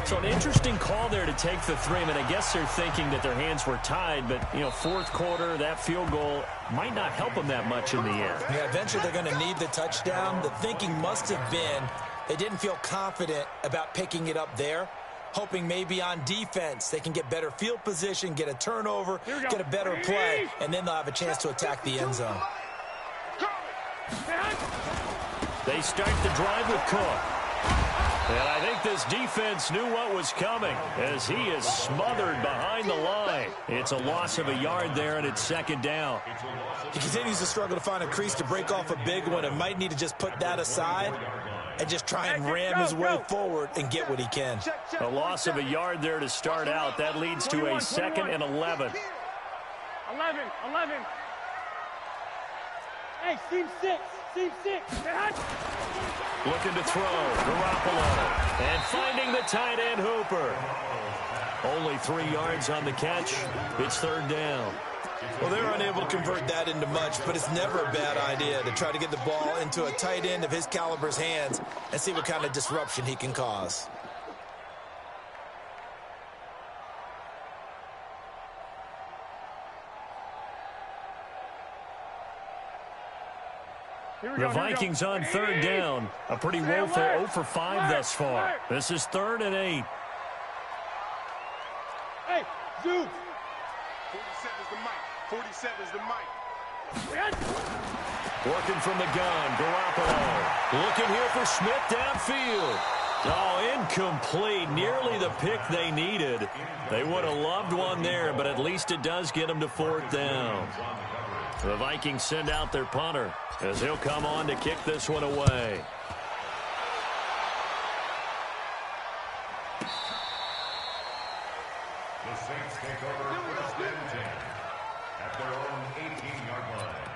So an interesting call there to take the 3. I mean, I guess they're thinking that their hands were tied, but, you know, 4th quarter, that field goal might not help them that much in the end. Yeah, eventually they're going to need the touchdown. The thinking must have been they didn't feel confident about picking it up there, hoping maybe on defense they can get better field position, get a turnover, get a better play, and then they'll have a chance to attack the end zone. They start the drive with Cook. And I think this defense knew what was coming as he is smothered behind the line. It's a loss of a yard there, and it's 2nd down. He continues to struggle to find a crease to break off a big one and might need to just put that aside and just try and ram his way forward and get what he can. A loss of a yard there to start out. That leads to a 2nd and 11. 11. Hey, seam 6. Looking to throw, Garoppolo. And finding the tight end, Hooper. Only 3 yards on the catch. It's 3rd down. Well, they're unable to convert that into much, but it's never a bad idea to try to get the ball into a tight end of his caliber's hands and see what kind of disruption he can cause. The Vikings on 3rd down. A pretty woeful 0 for 5 thus far. This is 3rd and 8. Hey, Zeus. 47 is the mic. 47 is the mic. Working from the gun, Garoppolo. Looking here for Smith downfield. Oh, incomplete. Nearly the pick they needed. They would have loved one there, but at least it does get them to 4th down. The Vikings send out their punter as he'll come on to kick this one away. The Saints take over 1st and 10 at their own 18-yard line.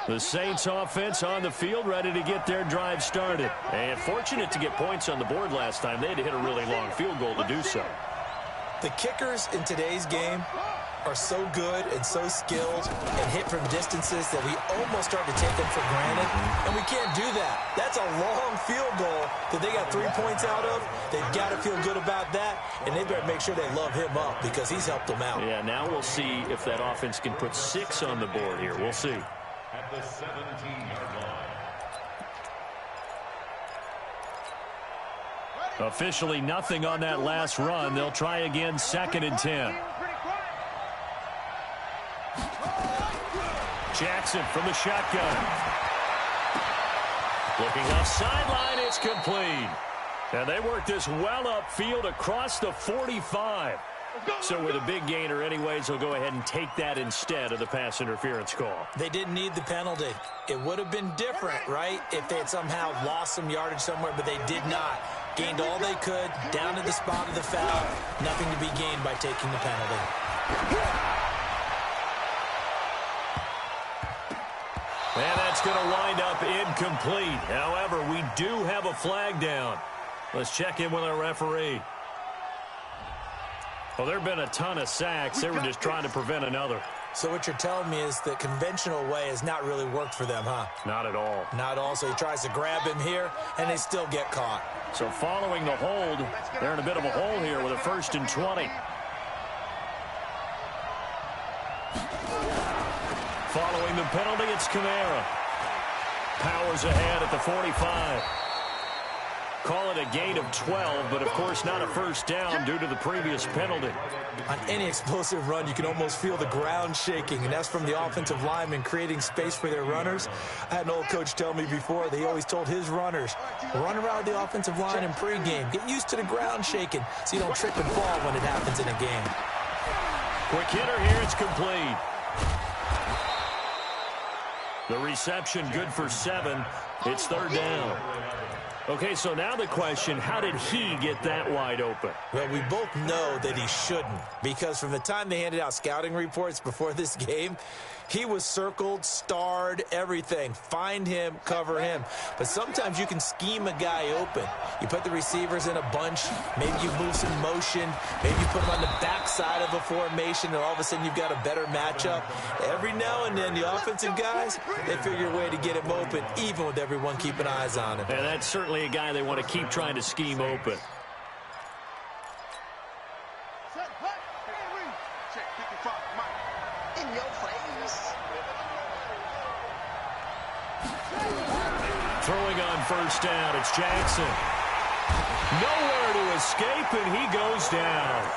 The Saints offense on the field, ready to get their drive started. And fortunate to get points on the board last time. They had to hit a really long field goal to do so. The kickers in today's game are so good and so skilled and hit from distances that we almost start to take them for granted, and we can't do that. That's a long field goal that they got 3 points out of. They've got to feel good about that, and they better make sure they love him up because he's helped them out. Yeah, now we'll see if that offense can put 6 on the board here. We'll see. At the 17-yard line. Officially nothing on that last run. They'll try again, 2nd and 10. Jackson from the shotgun. Looking left sideline, it's complete. And they work this well upfield across the 45. So with a big gainer anyways, they'll go ahead and take that instead of the pass interference call. They didn't need the penalty. It would have been different, right, if they had somehow lost some yardage somewhere, but they did not. Gained all they could, down to the spot of the foul. Nothing to be gained by taking the penalty. And that's going to wind up incomplete. However, we do have a flag down. Let's check in with our referee. Well, there have been a ton of sacks. They were just trying to prevent another. So what you're telling me is the conventional way has not really worked for them, huh? Not at all. Not at all. So he tries to grab him here, and they still get caught. So following the hold, they're in a bit of a hole here with a 1st and 20. Following the penalty, it's Kamara. Powers ahead at the 45. Call it a gain of 12, but of course not a first down due to the previous penalty. On any explosive run, you can almost feel the ground shaking, and that's from the offensive linemen creating space for their runners. I had an old coach tell me before that he always told his runners, run around the offensive line in pregame. Get used to the ground shaking so you don't trip and fall when it happens in a game. Quick hitter here, it's complete. The reception good for 7. It's 3rd down. Okay, so now the question, how did he get that wide open? Well, we both know that he shouldn't, because from the time they handed out scouting reports before this game, he was circled, starred, everything. Find him, cover him. But sometimes you can scheme a guy open. You put the receivers in a bunch. Maybe you move some motion. Maybe you put them on the backside of a formation, and all of a sudden you've got a better matchup. Every now and then, the offensive guys, they figure a way to get him open, even with everyone keeping eyes on him. And that's certainly a guy they want to keep trying to scheme open. Throwing on 1st down, it's Jackson. Nowhere to escape, and he goes down.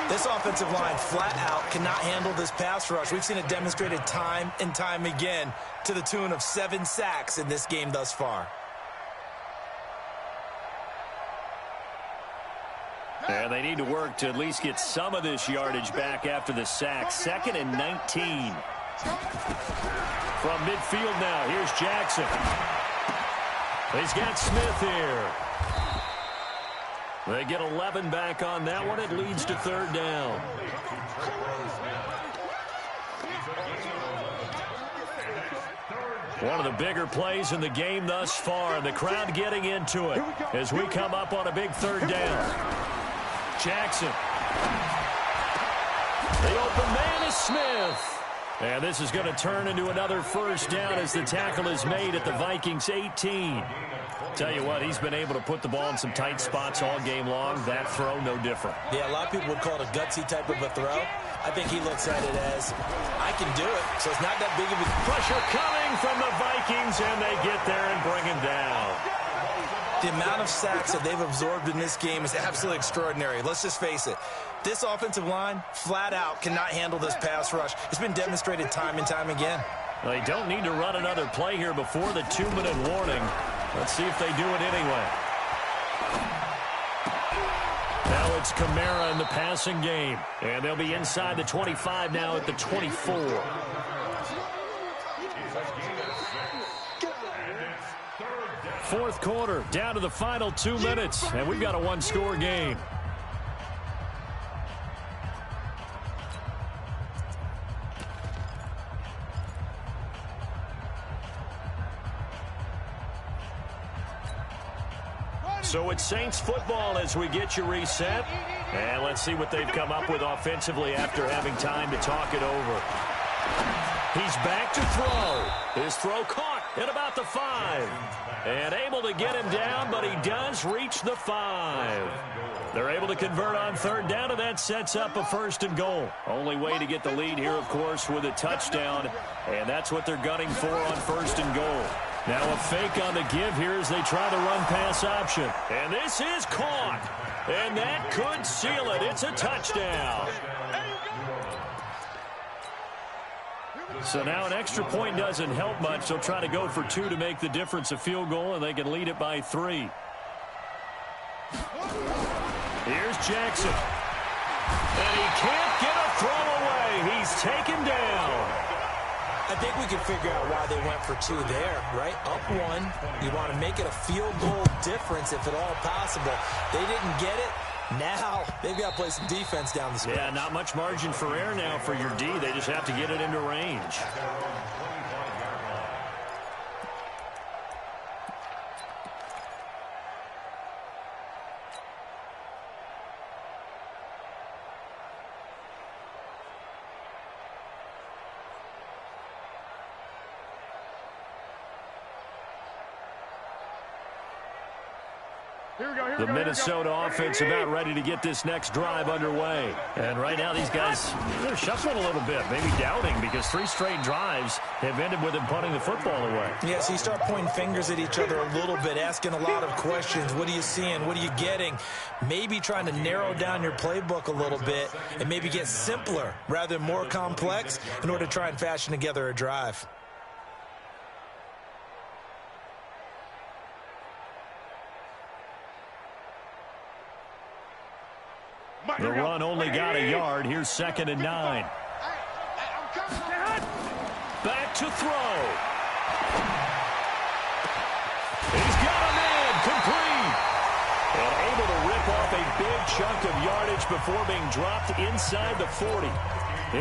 This offensive line flat out cannot handle this pass rush. We've seen it demonstrated time and time again to the tune of 7 sacks in this game thus far. And they need to work to at least get some of this yardage back after the sack. 2nd and 19. From midfield now, here's Jackson. He's got Smith here. They get 11 back on that one. It leads to 3rd down. One of the bigger plays in the game thus far. The crowd getting into it as we come up on a big 3rd down. Jackson. The open man is Smith. And this is going to turn into another 1st down as the tackle is made at the Vikings 18. Tell you what, he's been able to put the ball in some tight spots all game long. That throw, no different. Yeah, a lot of people would call it a gutsy type of a throw. I think he looks at it as, I can do it, so it's not that big of a... Pressure coming from the Vikings, and they get there and bring him down. The amount of sacks that they've absorbed in this game is absolutely extraordinary. Let's just face it. This offensive line, flat out, cannot handle this pass rush. It's been demonstrated time and time again. They don't need to run another play here before the 2-minute warning. Let's see if they do it anyway. Now it's Kamara in the passing game. And they'll be inside the 25 now at the 24. Fourth quarter, down to the final 2 minutes. And we've got a 1-score game. So it's Saints football as we get you reset. And let's see what they've come up with offensively after having time to talk it over. He's back to throw. His throw caught at about the 5. And able to get him down, but he does reach the 5. They're able to convert on third down, and that sets up a 1st and goal. Only way to get the lead here, of course, with a touchdown. And that's what they're gunning for on 1st and goal. Now a fake on the give here as they try the run-pass option. And this is caught. And that could seal it. It's a touchdown. So now an extra point doesn't help much. They'll try to go for 2 to make the difference a field goal, and they can lead it by 3. Here's Jackson. And he can't get a throw away. He's taken down. I think we can figure out why they went for 2 there, right? Up 1. You want to make it a field goal difference if at all possible. They didn't get it. Now they've got to play some defense down the stretch. Yeah, not much margin for error now for your D. They just have to get it into range. The Minnesota offense about ready to get this next drive underway. And right now these guys, they're shuffling a little bit, maybe doubting, because 3 straight drives have ended with them punting the football away. Yeah, so you start pointing fingers at each other a little bit, asking a lot of questions. What are you seeing? What are you getting? Maybe trying to narrow down your playbook a little bit and maybe get simpler rather than more complex in order to try and fashion together a drive. The run only got a yard. Here's 2nd and 9. Back to throw. He's got a man complete. And able to rip off a big chunk of yardage before being dropped inside the 40.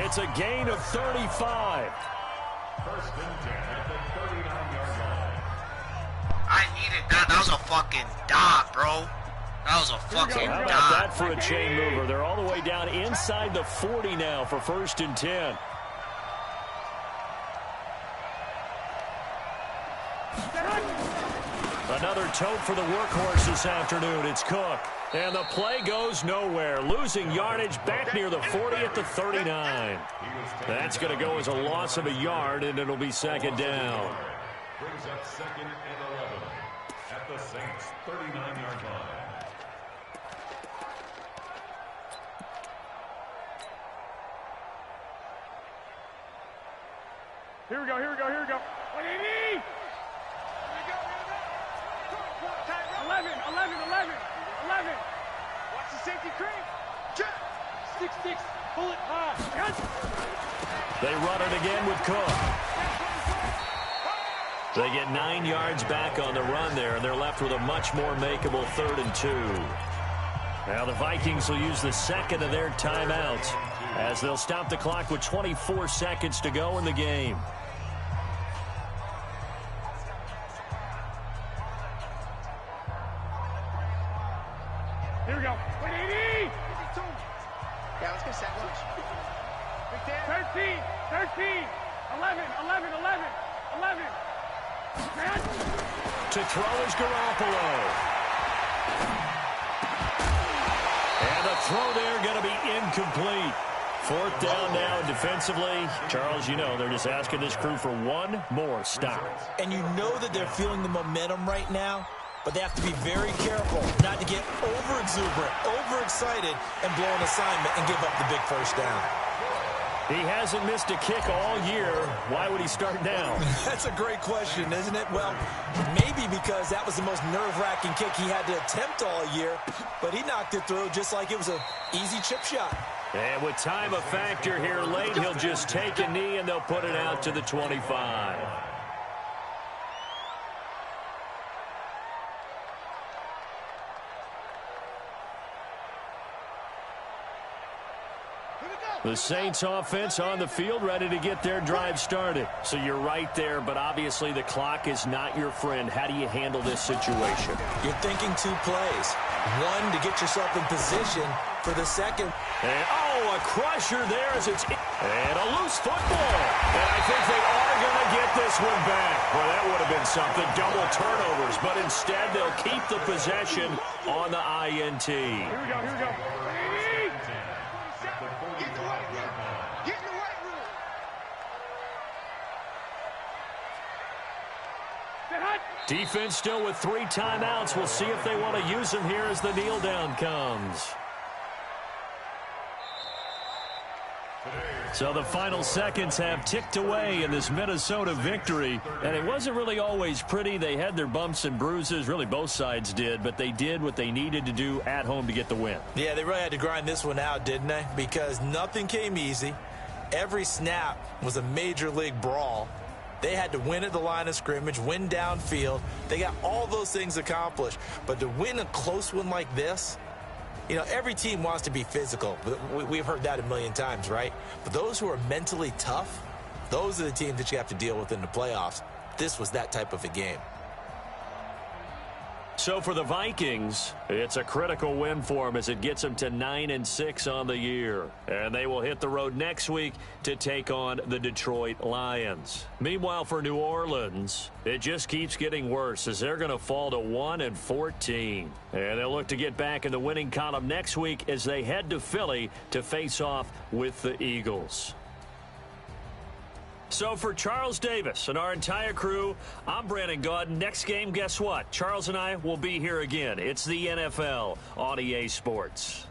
It's a gain of 35. 1st and 10 at the 39-yard line. I needed that. That was a fucking dot, bro. That was a fucking How about dot. that for a chain mover? They're all the way down inside the 40 now for 1st and 10. Another tote for the workhorse this afternoon. It's Cook. And the play goes nowhere. Losing yardage back near the 40 at the 39. That's going to go as a loss of a yard, and it'll be 2nd down. Brings up 2nd and 11 at the Saints' 39-yard line. Here we go. 180! 11. Watch the safety cream. Check. 6-6. Pull it hard. They run it again with Cook. They get 9 yards back on the run there, and they're left with a much more makeable 3rd and 2. Now the Vikings will use the 2nd of their timeouts as they'll stop the clock with 24 seconds to go in the game. Here we go. 180! Yeah, let's get set. 13. 11. To throw is Garoppolo. And the throw there going to be incomplete. 4th down now defensively. Charles, you know, they're just asking this crew for 1 more stop. And you know that they're feeling the momentum right now, but they have to be very careful not to get over-exuberant, overexcited, and blow an assignment and give up the big 1st down. He hasn't missed a kick all year. Why would he start now? That's a great question, isn't it? Well, maybe because that was the most nerve-wracking kick he had to attempt all year, but he knocked it through just like it was an easy chip shot. And with time a factor here late, he'll just take a knee and they'll put it out to the 25. Here we go. The Saints offense on the field, ready to get their drive started. So you're right there, but obviously the clock is not your friend. How do you handle this situation? You're thinking 2 plays. One, to get yourself in position for the second. And, a crusher there as it's in. And a loose football. And I think they are going to get this one back. Well, that would have been something. Double turnovers, but instead they'll keep the possession on the INT. Here we go, here we go. Get in the weight room. Get in the weight room. Get hot. Defense still with 3 timeouts. We'll see if they want to use them here as the kneel down comes. So the final seconds have ticked away in this Minnesota victory. And it wasn't really always pretty. They had their bumps and bruises. Really, both sides did. But they did what they needed to do at home to get the win. Yeah, they really had to grind this one out, didn't they? Because nothing came easy. Every snap was a major league brawl. They had to win at the line of scrimmage, win downfield. They got all those things accomplished. But to win a close one like this, you know, every team wants to be physical. We've heard that a million times, right? But those who are mentally tough, those are the teams that you have to deal with in the playoffs. This was that type of a game. So for the Vikings, it's a critical win for them as it gets them to 9-6 on the year. And they will hit the road next week to take on the Detroit Lions. Meanwhile, for New Orleans, it just keeps getting worse as they're going to fall to 1-14. And they'll look to get back in the winning column next week as they head to Philly to face off with the Eagles. So for Charles Davis and our entire crew, I'm Brandon Gaudin. Next game, guess what? Charles and I will be here again. It's the NFL on EA Sports.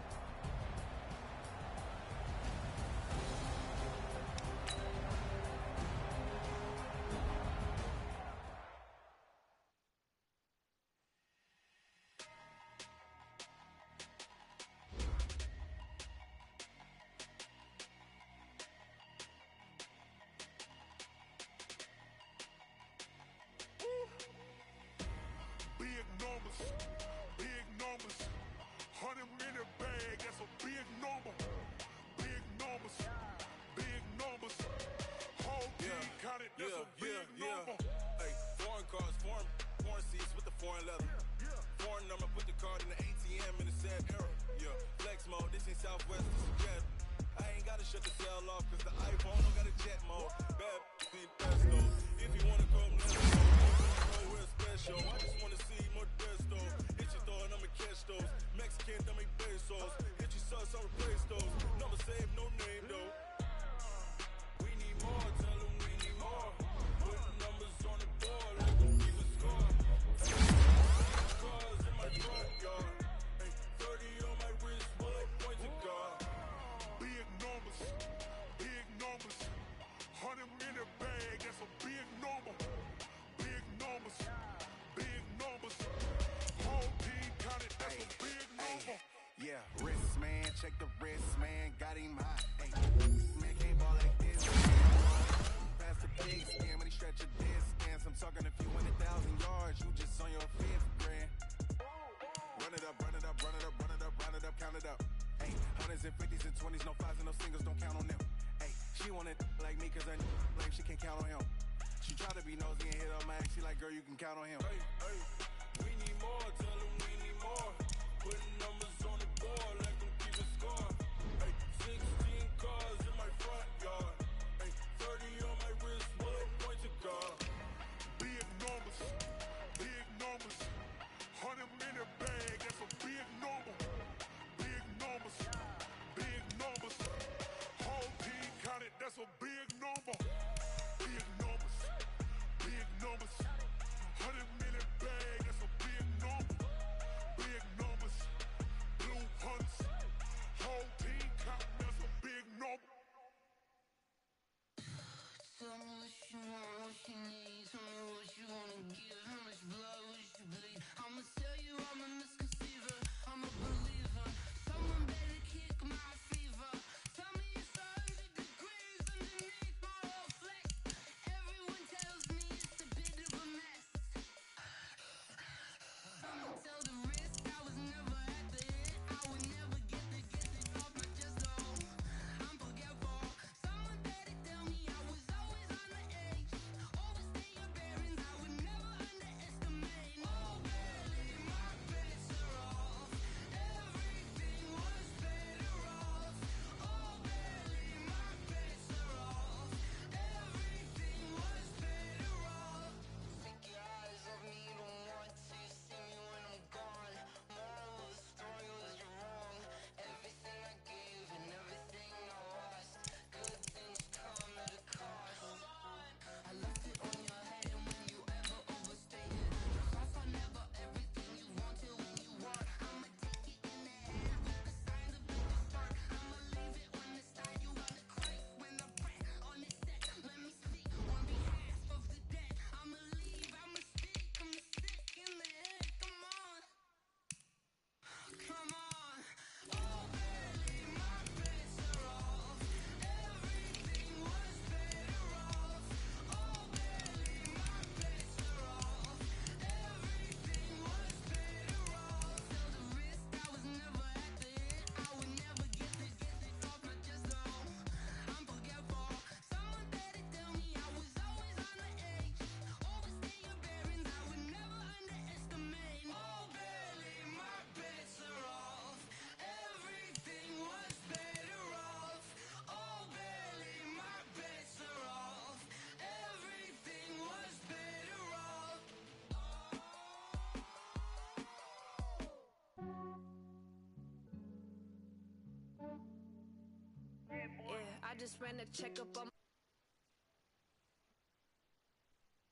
just ran a checkup on